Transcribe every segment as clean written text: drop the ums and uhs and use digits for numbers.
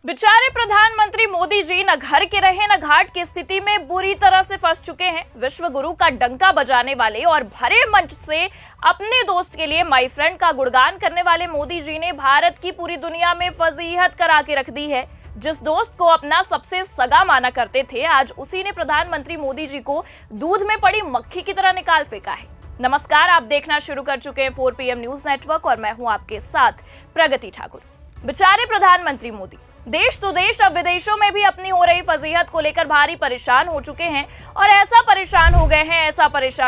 बेचारे प्रधानमंत्री मोदी जी न घर के रहे न घाट की स्थिति में बुरी तरह से फंस चुके हैं। विश्व गुरु का डंका बजाने वाले और भरे मंच से अपने दोस्त के लिए माई फ्रेंड का गुणगान करने वाले मोदी जी ने भारत की पूरी दुनिया में फजीहत करा के रख दी है। जिस दोस्त को अपना सबसे सगा माना करते थे, आज उसी ने प्रधानमंत्री मोदी जी को दूध में पड़ी मक्खी की तरह निकाल फेंका है। नमस्कार, आप देखना शुरू कर चुके हैं 4 PM न्यूज नेटवर्क और मैं हूं आपके साथ प्रगति ठाकुर। बेचारे प्रधानमंत्री मोदी देश तो देश, अब विदेशों में भी अपनी हो रही फजीहत को लेकर भारी परेशान हो चुके हैं और ऐसा परेशान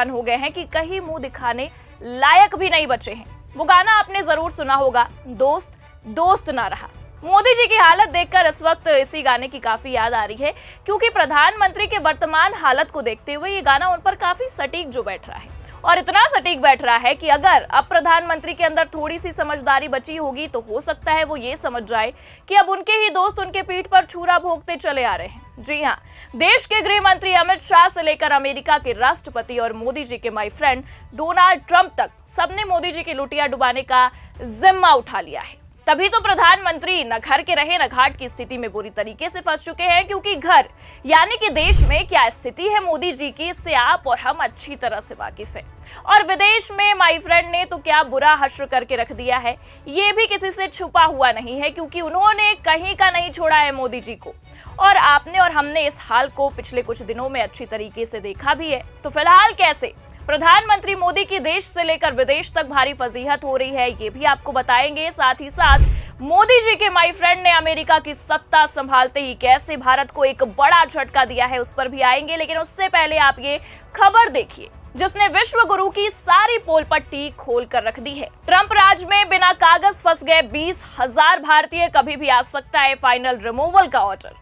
हो गए हैं कि कहीं मुंह दिखाने लायक भी नहीं बचे हैं। वो गाना आपने जरूर सुना होगा, दोस्त दोस्त ना रहा। मोदी जी की हालत देखकर इस वक्त इसी गाने की काफी याद आ रही है, क्योंकि प्रधानमंत्री के वर्तमान हालत को देखते हुए ये गाना उन पर काफी सटीक जो बैठ रहा है। और इतना सटीक बैठ रहा है कि अगर अब प्रधानमंत्री के अंदर थोड़ी सी समझदारी बची होगी तो हो सकता है वो ये समझ जाए कि अब उनके ही दोस्त उनके पीठ पर छुरा भोंकते चले आ रहे हैं। जी हाँ, देश के गृह मंत्री अमित शाह से लेकर अमेरिका के राष्ट्रपति और मोदी जी के माई फ्रेंड डोनाल्ड ट्रंप तक सबने मोदी जी की लुटिया डुबाने का जिम्मा उठा लिया है। तभी तो प्रधानमंत्री न घर के रहे न घाट की स्थिति में बुरी तरीके से फंस चुके हैं, क्योंकि घर यानी कि देश में क्या स्थिति है मोदी जी की, इससे आप और हम अच्छी तरह से वाकिफ हैं। और विदेश में माई फ्रेंड ने तो क्या बुरा हश्र करके रख दिया है, ये भी किसी से छुपा हुआ नहीं है, क्योंकि उन्होंने कहीं का नहीं छोड़ा है मोदी जी को। और आपने और हमने इस हाल को पिछले कुछ दिनों में अच्छी तरीके से देखा भी है। तो फिलहाल कैसे प्रधानमंत्री मोदी की देश से लेकर विदेश तक भारी फजीहत हो रही है, ये भी आपको बताएंगे। साथ ही साथ मोदी जी के माई फ्रेंड ने अमेरिका की सत्ता संभालते ही कैसे भारत को एक बड़ा झटका दिया है, उस पर भी आएंगे। लेकिन उससे पहले आप ये खबर देखिए जिसने विश्व गुरु की सारी पोल पट्टी खोल कर रख दी है। ट्रंप राज में बिना कागज फंस गए 20,000 भारतीय, कभी भी आ सकता है फाइनल रिमूवल का ऑर्डर।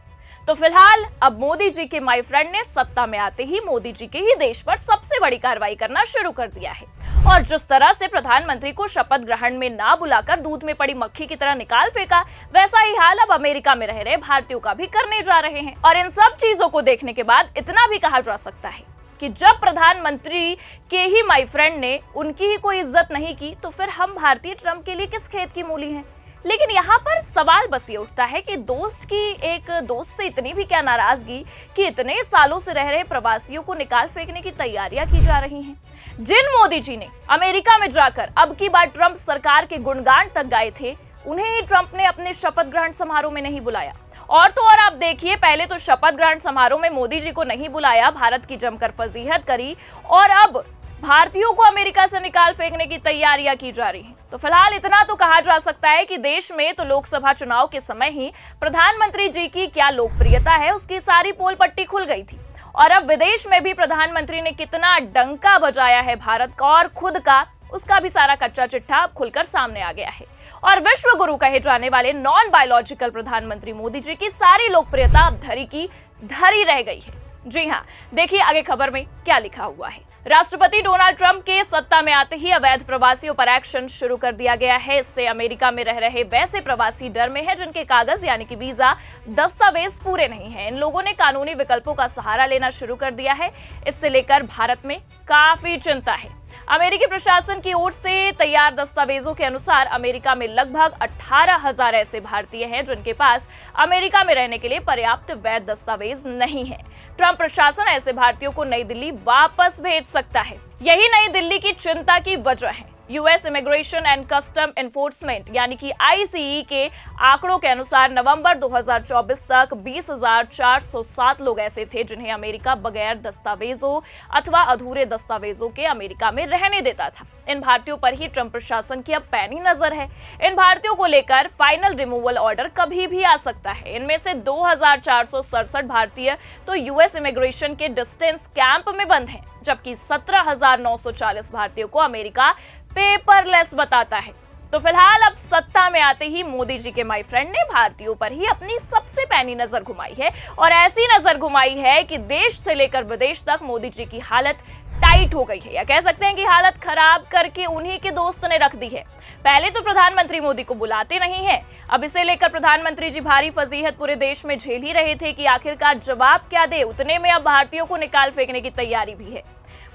तो फिलहाल अब मोदी जी के माई फ्रेंड ने सत्ता में आते ही मोदी जी के ही देश पर सबसे बड़ी कार्रवाई करना शुरू कर दिया है। और जिस तरह से प्रधानमंत्री को शपथ ग्रहण में ना बुलाकर दूध में पड़ी मक्खी की तरह निकाल फेंका, वैसा ही हाल अब अमेरिका में रह रहे भारतीयों का भी करने जा रहे हैं। और इन सब चीजों को देखने के बाद इतना भी कहा जा सकता है कि जब प्रधानमंत्री के ही माई फ्रेंड ने उनकी ही कोई इज्जत नहीं की, तो फिर हम भारतीय ट्रंप के लिए किस खेत की मूली हैं। लेकिन यहाँ पर सवाल बस ये उठता है कि एक दोस्त से इतनी भी क्या नाराजगी कि इतने सालों से रह रहे प्रवासियों को निकाल फेंकने की तैयारियां की जा रही हैं। जिन मोदी जी ने अमेरिका में जाकर अब की बार ट्रंप सरकार के गुणगान तक गाए थे, उन्हें ही ट्रंप ने अपने शपथ ग्रहण समारोह में नहीं बुलाया। और तो और आप देखिए, पहले तो शपथ ग्रहण समारोह में मोदी जी को नहीं बुलाया, भारत की जमकर फजीहत करी, और अब भारतीयों को अमेरिका से निकाल फेंकने की तैयारियां की जा रही हैं। तो फिलहाल इतना तो कहा जा सकता है कि देश में तो लोकसभा चुनाव के समय ही प्रधानमंत्री जी की क्या लोकप्रियता है, उसकी सारी पोल पट्टी खुल गई थी। और अब विदेश में भी प्रधानमंत्री ने कितना डंका बजाया है भारत का और खुद का, उसका भी सारा कच्चा चिट्ठा खुलकर सामने आ गया है। और विश्व गुरु कहे जाने वाले नॉन बायोलॉजिकल प्रधानमंत्री मोदी जी की सारी लोकप्रियता अब धरी की धरी रह गई है। जी हाँ, देखिए आगे खबर में क्या लिखा हुआ है। राष्ट्रपति डोनाल्ड ट्रंप के सत्ता में आते ही अवैध प्रवासियों पर एक्शन शुरू कर दिया गया है। इससे अमेरिका में रह रहे वैसे प्रवासी डर में हैं जिनके कागज यानी कि वीजा दस्तावेज पूरे नहीं हैं। इन लोगों ने कानूनी विकल्पों का सहारा लेना शुरू कर दिया है। इससे लेकर भारत में काफी चिंता है। अमेरिकी प्रशासन की ओर से तैयार दस्तावेजों के अनुसार अमेरिका में लगभग 18,000 ऐसे भारतीय हैं जिनके पास अमेरिका में रहने के लिए पर्याप्त वैध दस्तावेज नहीं है। ट्रंप प्रशासन ऐसे भारतीयों को नई दिल्ली वापस भेज सकता है। यही नई दिल्ली की चिंता की वजह है। US immigration and custom enforcement यानी कि ICE के आंकड़ों के अनुसार नवंबर 2024 तक 20,407 लोग ऐसे थे जिन्हें अमेरिका बगैर दस्तावेजों अथवा अधूरे दस्तावेजों के अमेरिका में रहने देता था। इन भारतीयों पर ही ट्रंप प्रशासन की अब पैनी नजर है। इन भारतीयों को लेकर फाइनल रिमूवल ऑर्डर कभी भी आ सकता है। इनमें से 2,467 भारतीय तो यूएस इमिग्रेशन के डिस्टेंस कैंप में बंद हैं, जबकि 17,940 भारतीयों को अमेरिका पेपरलेस बताता है। तो फिलहाल अब सत्ता में आते ही मोदी जी के माई फ्रेंड ने भारतीयों पर ही अपनी सबसे पैनी नजर घुमाई है, और ऐसी नजर घुमाई है कि देश से लेकर विदेश तक मोदी जी की हालत टाइट हो गई है, या कह सकते हैं कि हालत खराब करके उन्हीं के दोस्त ने रख दी है। पहले तो प्रधानमंत्री मोदी को बुलाते नहीं है, अब इसे लेकर प्रधानमंत्री जी भारी फजीहत पूरे देश में झेल ही रहे थे कि आखिरकार जवाब क्या दे। उतने में अब भारतीयों को निकाल फेंकने की तैयारी भी है।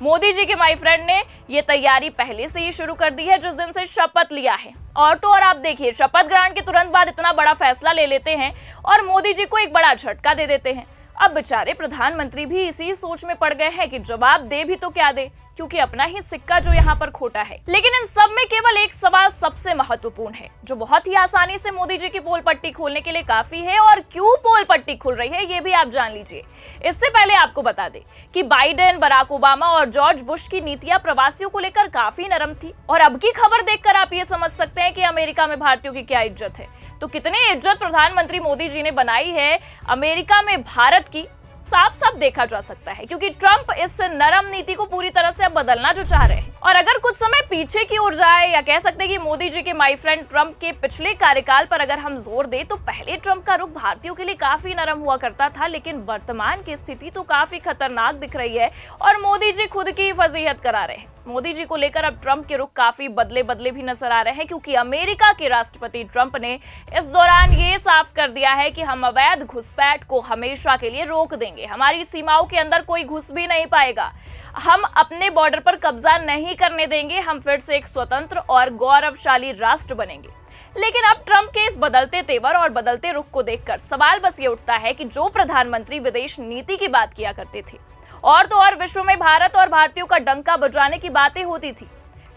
मोदी जी के माय फ्रेंड ने ये तैयारी पहले से ही शुरू कर दी है जिस दिन से शपथ लिया है। और तो और आप देखिए, शपथ ग्रहण के तुरंत बाद इतना बड़ा फैसला ले लेते हैं और मोदी जी को एक बड़ा झटका दे देते हैं। अब बेचारे प्रधानमंत्री भी इसी सोच में पड़ गए हैं कि जवाब दे भी तो क्या दे, क्योंकि अपना ही सिक्का जो यहाँ पर खोटा है। लेकिन इन सब में केवल एक सवाल सबसे महत्वपूर्ण है, जो बहुत ही आसानी से मोदी जी की पोल पट्टी खोलने के लिए काफी है। और क्यों पोल पट्टी खुल रही है ये भी आप जान लीजिए। इससे पहले आपको बता दें कि बाइडेन, बराक ओबामा और जॉर्ज बुश की नीतियां प्रवासियों को लेकर काफी नरम थी। और अब की खबर देखकर आप ये समझ सकते हैं कि अमेरिका में भारतीयों की क्या इज्जत है। तो कितनी इज्जत प्रधानमंत्री मोदी जी ने बनाई है अमेरिका में भारत की, साफ साफ देखा जा सकता है, क्योंकि ट्रंप इस नरम नीति को पूरी तरह से अब बदलना जो चाह रहे हैं। और अगर कुछ समय पीछे की ओर जाए, या कह सकते हैं कि मोदी जी के माय फ्रेंड ट्रंप के पिछले कार्यकाल पर अगर हम जोर दें, तो पहले ट्रंप का रुख भारतीयों के लिए काफी नरम हुआ करता था, लेकिन वर्तमान की स्थिति तो काफी खतरनाक दिख रही है और मोदी जी खुद की फजीहत करा रहे हैं। मोदी जी को लेकर अब ट्रंप के रुख काफी बदले बदले भी नजर आ रहे हैं, क्योंकि अमेरिका के राष्ट्रपति ट्रंप ने इस दौरान ये साफ कर दिया है कि हम अवैध घुसपैठ को हमेशा के लिए रोक देंगे। हमारी सीमाओं के अंदर कोई घुस भी नहीं पाएगा। हम अपने बॉर्डर पर कब्जा नहीं करने देंगे। हम फिर से एक स्वतंत्र और गौरवशाली राष्ट्र बनेंगे। लेकिन अब ट्रंप के इस बदलते तेवर और बदलते रुख को देखकर सवाल बस ये उठता है कि जो प्रधानमंत्री विदेश नीति की बात किया करते थे, और तो और विश्व में भारत और भारतीयों का डंका बजाने की बातें होती थी,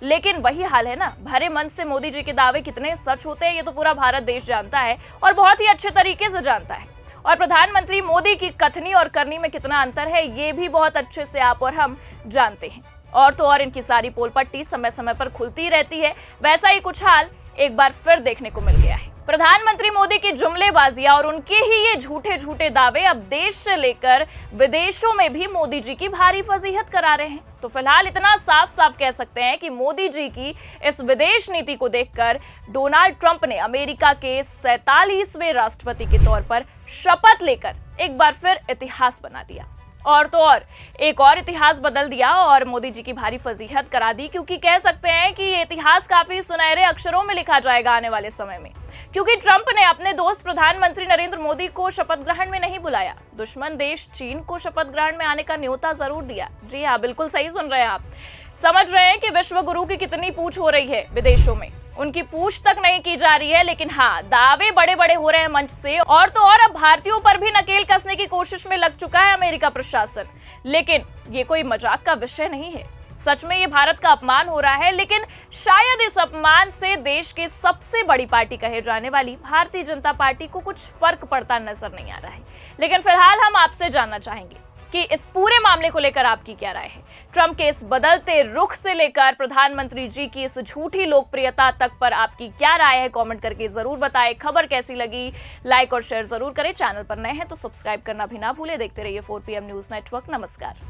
लेकिन वही हाल है ना, भरे मन से मोदी जी के दावे कितने सच होते हैं ये तो पूरा भारत देश जानता है और बहुत ही अच्छे तरीके से जानता है। और प्रधानमंत्री मोदी की कथनी और करनी में कितना अंतर है ये भी बहुत अच्छे से आप और हम जानते हैं। और तो और इनकी सारी पोल पट्टी समय समय पर खुलती रहती है। वैसा ही कुछ हाल एक बार फिर देखने को मिल गया है। प्रधानमंत्री मोदी की जुमलेबाजियां और उनके ही ये झूठे झूठे दावे अब देश से लेकर विदेशों में भी मोदी जी की भारी फजीहत करा रहे हैं। तो फिलहाल इतना साफ साफ कह सकते हैं कि मोदी जी की इस विदेश नीति को देखकर डोनाल्ड ट्रंप ने अमेरिका के 47वें राष्ट्रपति के तौर पर शपथ लेकर एक बार फिर इतिहास बना दिया। और तो और एक और इतिहास बदल दिया और मोदी जी की भारी फजीहत करा दी, क्योंकि कह सकते हैं कि ये इतिहास काफी सुनहरे अक्षरों में लिखा जाएगा आने वाले समय में। क्योंकि ट्रंप ने अपने दोस्त प्रधानमंत्री नरेंद्र मोदी को शपथ ग्रहण में नहीं बुलाया, दुश्मन देश चीन को शपथ ग्रहण में आने का न्योता जरूर दिया। जी हाँ, बिल्कुल सही सुन रहे हैं आप। समझ रहे हैं कि विश्व गुरु की कितनी पूछ हो रही है विदेशों में, उनकी पूछ तक नहीं की जा रही है, लेकिन हाँ, दावे बड़े बड़े हो रहे हैं मंच से। और तो और अब भारतीयों पर भी नकेल कसने की कोशिश में लग चुका है अमेरिका प्रशासन। लेकिन ये कोई मजाक का विषय नहीं है, सच में ये भारत का अपमान हो रहा है। लेकिन शायद इस अपमान से देश की सबसे बड़ी पार्टी कहे जाने वाली भारतीय जनता पार्टी को कुछ फर्क पड़ता नजर नहीं आ रहा है। लेकिन फिलहाल हम आपसे जानना चाहेंगे कि इस पूरे मामले को लेकर आपकी क्या राय है। ट्रंप के इस बदलते रुख से लेकर प्रधानमंत्री जी की इस झूठी लोकप्रियता तक पर आपकी क्या राय है, कमेंट करके जरूर बताएं। खबर कैसी लगी लाइक और शेयर जरूर करें। चैनल पर नए हैं तो सब्सक्राइब करना भी ना भूलें। देखते रहिए 4PM न्यूज नेटवर्क। नमस्कार।